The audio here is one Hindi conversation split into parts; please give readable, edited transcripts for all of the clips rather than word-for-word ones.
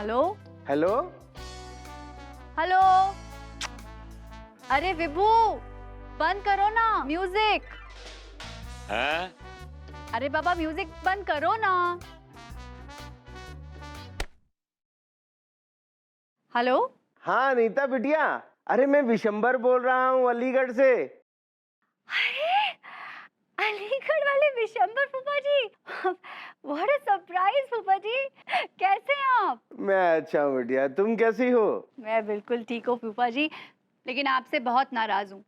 Hello hello. हेलो। अरे विभू, बंद करो ना म्यूजिक। हैं? अरे बाबा म्यूजिक बंद करो ना। हेलो। हाँ अनीता बिटिया, अरे मैं विशंबर बोल रहा हूँ अलीगढ़ से। अरे अलीगढ़ वाले विशंबर फूफा जी, व्हाट अ सरप्राइज फूफा जी, कैसे हैं आप? मैं अच्छा हूँ बिटिया, तुम कैसी हो? मैं बिल्कुल ठीक हूँ फूफा जी, लेकिन आपसे बहुत नाराज हूँ।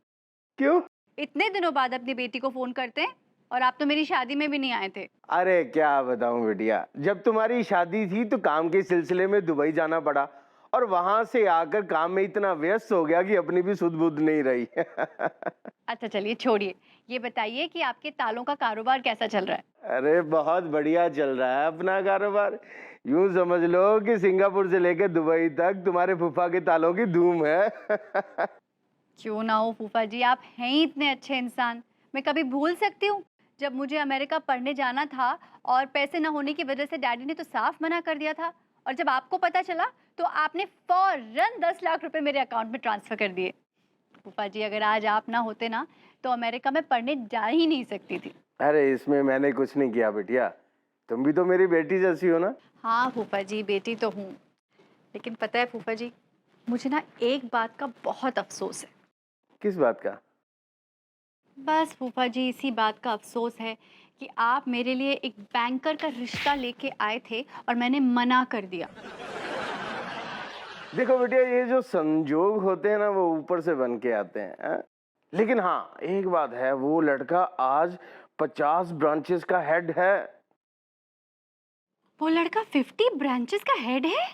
क्यों? इतने दिनों बाद अपनी बेटी को फोन करते हैं और आप तो मेरी शादी में भी नहीं आए थे। अरे क्या बताऊँ बिटिया, जब तुम्हारी शादी थी तो काम के सिलसिले में दुबई जाना पड़ा और वहां से आकर काम में इतना व्यस्त हो गया कि अपनी भी सुध बुध नहीं रही। अच्छा चलिए छोड़िए, ये बताइए कि आपके तालों का कारोबार कैसा चल रहा है? अरे बहुत बढ़िया चल रहा है अपना कारोबार। यूं समझ लो कि सिंगापुर से लेकर दुबई तक तुम्हारे फूफा के तालों की धूम है। क्यों ना हो फूफा जी, आप हैं ही इतने अच्छे इंसान। मैं कभी भूल सकती हूँ जब मुझे अमेरिका पढ़ने जाना था और पैसे न होने की वजह से डैडी ने तो साफ मना कर दिया था, और जब आपको पता चला तो आपने फौरन 10 लाख रुपए मेरे अकाउंट में ट्रांसफर कर दिए। फूफा जी, अगर आज आप ना होते ना तो अमेरिका में पढ़ने जा ही नहीं सकती थी। अरे इसमें मैंने कुछ नहीं किया बिटिया, तुम भी तो मेरी बेटी जैसी हो ना। हाँ फूफा जी, बेटी तो हूँ, लेकिन पता है फूफा जी, मुझे ना एक बात का बहुत अफसोस है। किस बात का? बस फूफा जी, इसी बात का अफसोस है कि आप मेरे लिए एक बैंकर का रिश्ता लेके आए थे और मैंने मना कर दिया। देखो बेटिया, ये जो संजोग होते हैं ना वो ऊपर से बन के आते हैं, हाँ? लेकिन हाँ एक बात है, वो लड़का आज 50 ब्रांचेस का हेड है। वो लड़का 50 ब्रांचेस का हेड है?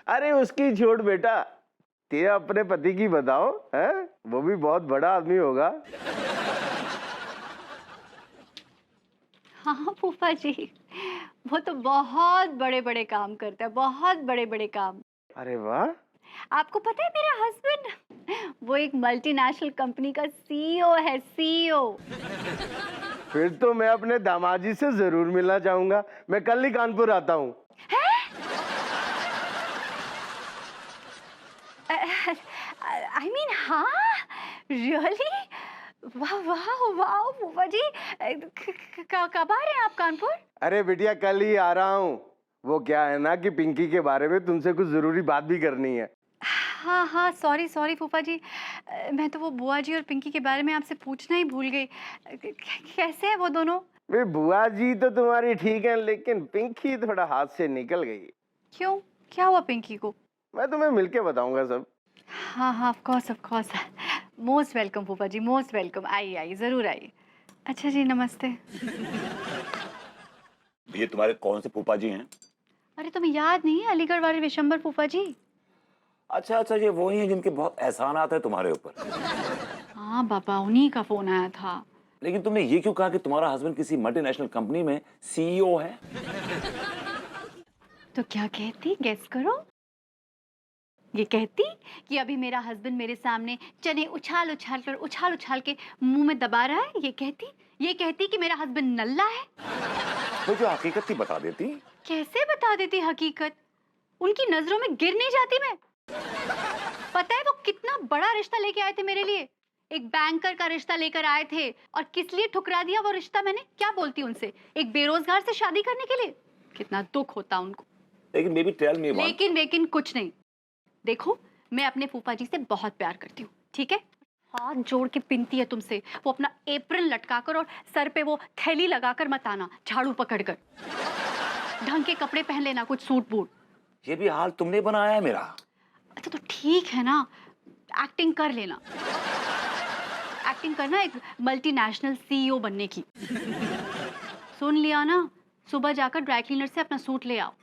अरे उसकी छोड़ बेटा, तेरे अपने पति की बताओ, है? वो भी बहुत बड़ा आदमी होगा। हाँ फूफा जी, वो तो बहुत बड़े बड़े काम करता है, बहुत बड़े बड़े काम। अरे वाह। आपको पता है मेरा हस्बैंड, वो एक मल्टीनेशनल कंपनी का सीईओ है, सीईओ। फिर तो मैं अपने दामाजी से जरूर मिलना चाहूंगा। मैं कल ही कानपुर आता हूँ। आई मीन हाँ, रियली? वाह वाह वाह फूफा जी, कब आ रहे हैं आप कानपुर? अरे बिटिया कल ही आ रहा हूँ। वो क्या है ना कि पिंकी के बारे में तुमसे कुछ जरूरी बात भी करनी है। हाँ हाँ, सॉरी सॉरी फूफा जी, मैं तो वो बुआ जी और पिंकी के बारे में आपसे पूछना ही भूल गई। कैसे हैं वो दोनों? वे बुआ जी तो तुम्हारी ठीक है, लेकिन पिंकी थोड़ा हाथ से निकल गई। क्यों, क्या हुआ पिंकी को? मैं तुम्हें मिलके बताऊंगा सब। हाँ हाँ, ऑफ कोर्स। मोस्ट वेलकम फूफा जी, मोस्ट वेलकम। आइए आइए, ज़रूर आइए। अच्छा जी, नमस्ते। ये तुम्हारे कौन से फूफा जी हैं? अरे तुम्हें याद नहीं है अलीगढ़ वाले विशंबर फूफा जी? अच्छा अच्छा, ये वही हैं जिनके बहुत एहसानात है तुम्हारे ऊपर। हाँ बाबा, उन्हीं का फोन आया था। लेकिन तुमने ये क्यों कहा कि तुम्हारा हस्बैंड किसी मल्टीनेशनल कंपनी में सीईओ है? तो क्या कहती, गेस करो। ये कहती कि अभी मेरा हस्बैंड मेरे सामने चने उछाल उछाल के मुंह में दबा रहा है। ये कहती कि मेरा हस्बैंड नल्ला है। तो जो हकीकत थी बता देती। कैसे बता देती हकीकत? उनकी नजरों में गिर नहीं जाती मैं? पता है वो कितना बड़ा रिश्ता लेके आए थे मेरे लिए? एक बैंकर का रिश्ता लेकर आए थे, और किस लिए ठुकरा दिया वो रिश्ता मैंने? क्या बोलती उनसे, एक बेरोजगार से शादी करने के लिए? कितना दुख होता उनको। लेकिन बेबी टेल मी वन। लेकिन कुछ नहीं। देखो, मैं अपने फूफा जी से बहुत प्यार करती हूँ, ठीक है? हाथ जोड़ के विनती है तुमसे, वो अपना एप्रन लटकाकर और सर पे वो थैली लगाकर मत आना, झाड़ू पकड़कर। ढंग के कपड़े पहन लेना, कुछ सूट बूट। ये भी हाल तुमने बनाया है मेरा। अच्छा तो ठीक है ना, एक्टिंग कर लेना। एक्टिंग करना एक मल्टीनेशनल सीईओ बनने की। सुन लिया ना, सुबह जाकर ड्राई क्लीनर से अपना सूट ले आओ।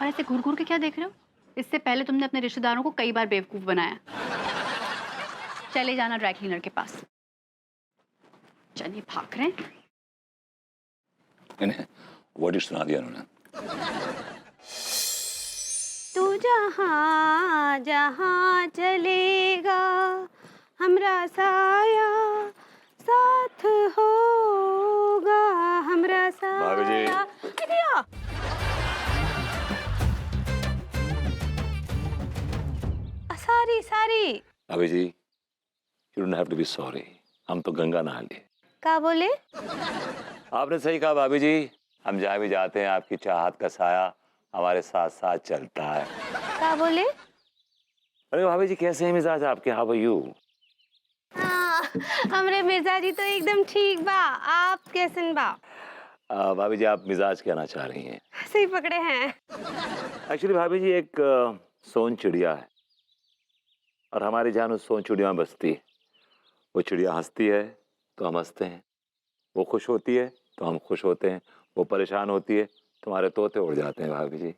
और ऐसे घूर घूर के क्या देख रहे हो? इससे पहले तुमने अपने रिश्तेदारों को कई बार बेवकूफ बनाया। चले जाना ड्राई क्लीनर के पास। चलिए, भाग रहे हैं। इन्हें वर्ड सुना दिया उन्होंने। तू जहाँ जहाँ चलेगा हमरा साया साथ साथ होगा हमरा भाभी जी। साया। अरे सॉरी सॉरी। भाभी जी, you don't have to be sorry. हम तो गंगा नहा लिए। क्या बोले? आपने सही कहा भाभी जी, हम जहाँ भी जाते हैं आपकी चाहत का साया हमारे साथ साथ चलता है। क्या बोले? अरे भाभी जी, कैसे हैं मिजाज आपके? How are you? हाँ, हमरे मिर्जा जी तो एकदम ठीक बा। आप कैसन बा? भाभी जी, आप मिजाज कहना चाह रही हैं? सही पकड़े हैं। एक्चुअली भाभी जी, एक सोन चिड़िया है और हमारी जान उस सोन चिड़िया में बसती है। वो चिड़िया हंसती है तो हम हंसते हैं, वो खुश होती है तो हम खुश होते हैं, वो परेशान होती है तो हमारे तोते उड़ जाते हैं भाभी जी।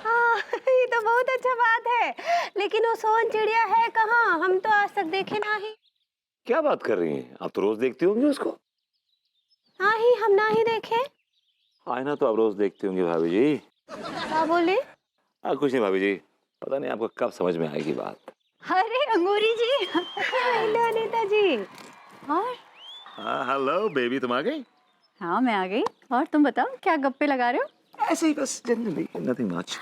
हाँ, ये तो बहुत अच्छा बात है। लेकिन वो सोन चिड़िया है कहाँ? हम तो आज तक देखे ना ही। क्या बात कर रही हैं? आप तो रोज देखती होंगी उसको। ना ही, हम ना ही देखे। आईना तो आप रोज देखती होंगी भाभी जी। क्या बोले? कुछ नहीं भाभी जी, पता नहीं आपको कब समझ में आएगी बात। अरे अंगूरी जी। हेलो अनीता जी। और हेलो बेबी, तुम आ गई? हाँ मैं आ गई। और तुम बताओ क्या गप्पे लगा रहे हो? ऐसे ही बस जनरली, नथिंग मच।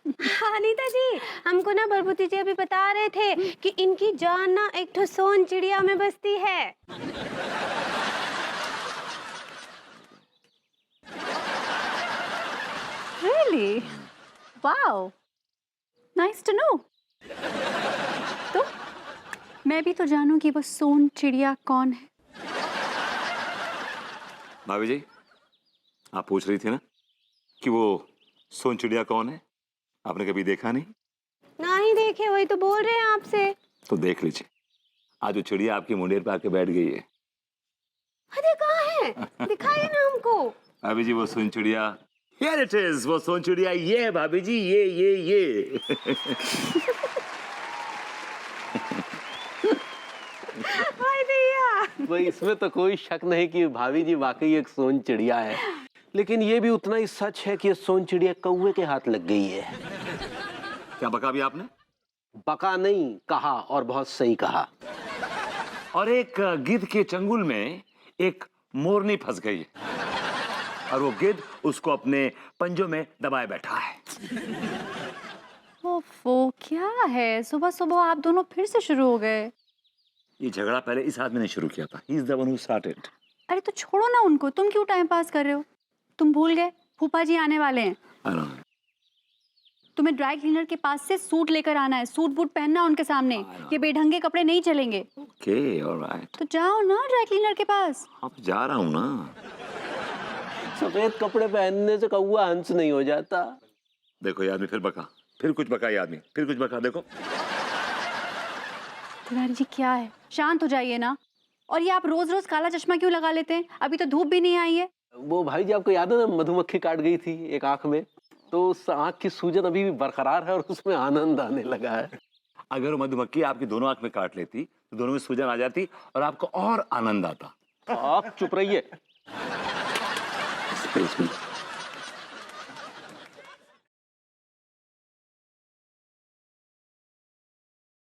हाँ, अनीता जी, हमको ना बरबूती जी अभी बता रहे थे कि इनकी जान ना एक ठो सोन चिड़िया में बसती है। Really? Wow. Nice to know. तो मैं भी तो जानूं कि वो सोन चिड़िया कौन है। भाभी जी, आप पूछ रही थी ना कि वो सोन चिड़िया कौन है? आपने कभी देखा नहीं? ना ही देखे, वही तो बोल रहे हैं आपसे। तो देख लीजिए, आज वो चिड़िया आपकी मुंडेर पे आके बैठ गई है। अरे कहाँ है? दिखाइए ना हमको। भाभी जी, वो सोन चिड़िया, Here it is, वो सोन चिड़िया ये है भाभी जी, ये। हाय भैया। भाई इसमें तो कोई शक नहीं कि भाभी जी वाकई एक सोन चिड़िया है, लेकिन ये भी उतना ही सच है कि ये सोन चिड़िया कौवे के हाथ लग गई है। क्या बका भी आपने? बका नहीं कहा, और बहुत सही कहा। और एक गिद्ध के चंगुल में एक मोरनी फंस गई है और वो गिद्ध उसको अपने पंजों में दबाए बैठा है। ओफो, क्या है? सुबह सुबह आप दोनों फिर से शुरू हो गए। ये झगड़ा पहले इस आदमी ने शुरू किया था। He is the one who started. अरे तो छोड़ो ना उनको, तुम क्यों टाइम पास कर रहे हो? तुम भूल गए फूफा जी आने वाले हैं। I know. तुम्हें ड्राई क्लीनर के पास से सूट लेकर आना है, सूट बूट पहनना उनके सामने। ये बेढंगे कपड़े नहीं चलेंगे। Okay, all right. तो जाओ ना ड्राई क्लीनर के पास। अब जा रहा हूँ ना। सफेद कपड़े पहनने से कौवा हंस नहीं हो जाता। देखो ये आदमी फिर बका, फिर कुछ बका, ये आदमी फिर कुछ बका। देखो तिवारी जी क्या है? शांत हो जाइए ना। और ये आप रोज रोज काला चश्मा क्यों लगा लेते हैं? अभी तो धूप भी नहीं आई है। वो भाई जी, आपको याद है ना, मधुमक्खी काट गई थी एक आंख में, तो उस आंख की सूजन अभी भी बरकरार है और उसमें आनंद आने लगा है। अगर वो मधुमक्खी आपकी दोनों आंख में काट लेती तो दोनों में सूजन आ जाती और आपको और आनंद आता। आप चुप रहिए। बिल्कुल।